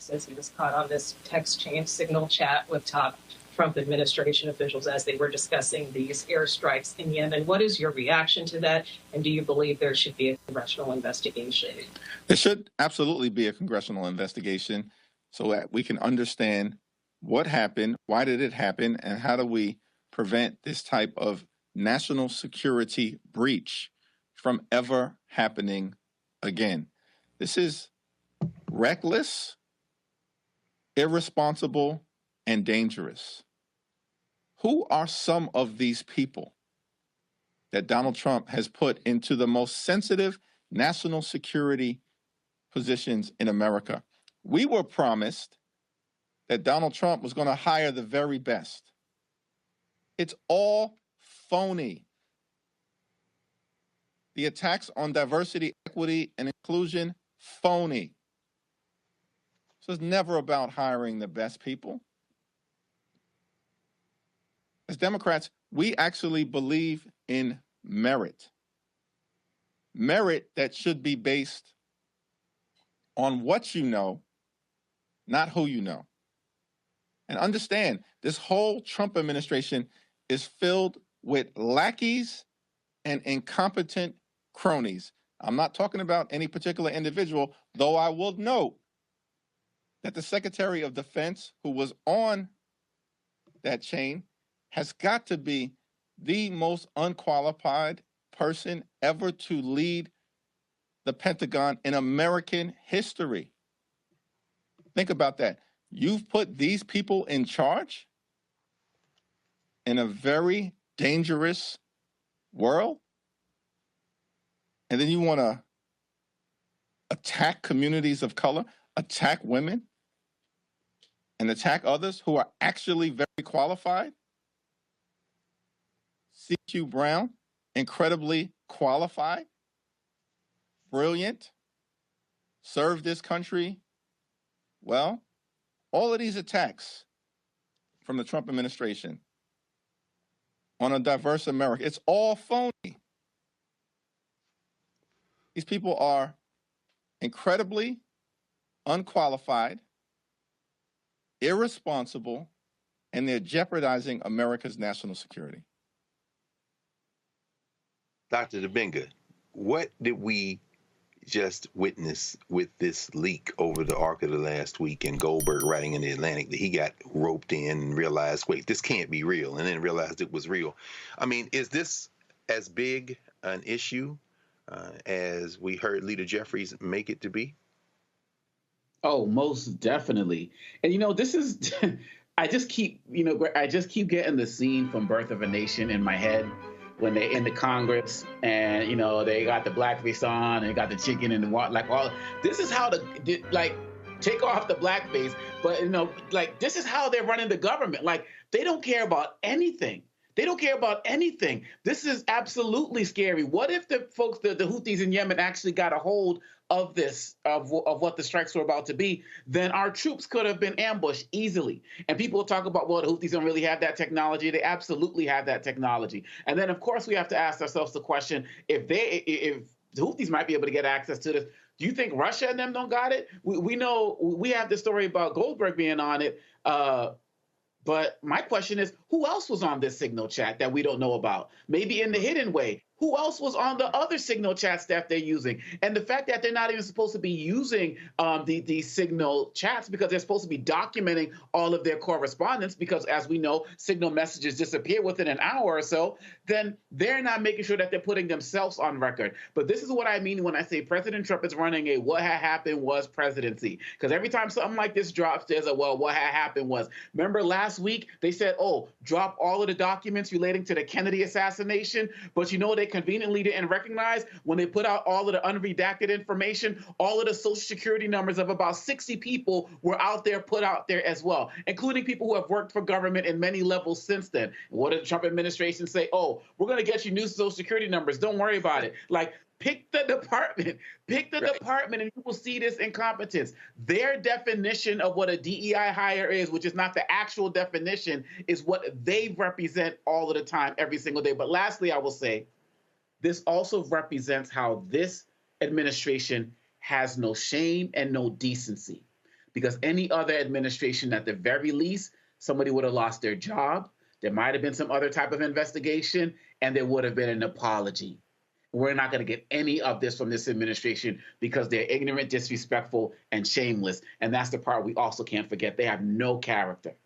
says he was caught on this text chain signal chat with top Trump administration officials as they were discussing these airstrikes in Yemen. What is your reaction to that? And do you believe there should be a congressional investigation? There should absolutely be a congressional investigation so that we can understand what happened, why did it happen, and how do we prevent this type of national security breach from ever happening again. This is reckless, irresponsible, and dangerous. Who are some of these people that Donald Trump has put into the most sensitive national security positions in America? We were promised that Donald Trump was going to hire the very best. It's all phony. The attacks on diversity, equity, and inclusion, phony. So it's never about hiring the best people. As Democrats, we actually believe in merit. Merit that should be based on what you know, not who you know. And understand, this whole Trump administration is filled with lackeys and incompetent cronies. I'm not talking about any particular individual, though I will note that the Secretary of Defense, who was on that chain, has got to be the most unqualified person ever to lead the Pentagon in American history. Think about that. You've put these people in charge in a very dangerous world, and then you want to attack communities of color, attack women, and attack others who are actually very qualified? C.Q. Brown, incredibly qualified, brilliant, served this country well. All of these attacks from the Trump administration on a diverse America, it's all phony. These people are incredibly unqualified, irresponsible, and they're jeopardizing America's national security. Dr. Dominga, what did we just witness with this leak over the arc of the last week, and Goldberg writing in the Atlantic that he got roped in and realized, wait, this can't be real, and then realized it was real? I mean, is this as big an issue as we heard Leader Jeffries make it to be? Oh, most definitely. And this is I just keep getting the scene from Birth of a Nation in my head when they in the Congress and they got the blackface on and they got the chicken and the water, like all this is how take off the blackface, but this is how they're running the government. Like, they don't care about anything. They don't care about anything. This is absolutely scary. What if the folks, the Houthis in Yemen, actually got a hold of this, of what the strikes were about to be? Then our troops could have been ambushed easily. And people talk about, well, the Houthis don't really have that technology. They absolutely have that technology. And then, of course, we have to ask ourselves the question, if the Houthis might be able to get access to this, do you think Russia and them don't got it? We know, we have the story about Goldberg being on it. But my question is, who else was on this signal chat that we don't know about? Maybe in the hidden way. Who else was on the other signal chats that they're using? And the fact that they're not even supposed to be using these signal chats, because they're supposed to be documenting all of their correspondence, because as we know, signal messages disappear within an hour or so, then they're not making sure that they're putting themselves on record. But this is what I mean when I say President Trump is running a what had happened was presidency. Because every time something like this drops, there's a, well, what had happened was. Remember last week, they said, oh, drop all of the documents relating to the Kennedy assassination, but they conveniently didn't recognize when they put out all of the unredacted information, all of the social security numbers of about 60 people were put out there as well, including people who have worked for government in many levels since then. What did the Trump administration say? Oh, we're going to get you new social security numbers. Don't worry about it. Like, pick the department, department, and you will see this incompetence. Their definition of what a DEI hire is, which is not the actual definition, is what they represent all of the time, every single day. But lastly, I will say, this also represents how this administration has no shame and no decency. because any other administration, at the very least, somebody would have lost their job. There might have been some other type of investigation, and there would have been an apology. We're not going to get any of this from this administration because they're ignorant, disrespectful, and shameless. And that's the part we also can't forget. They have no character.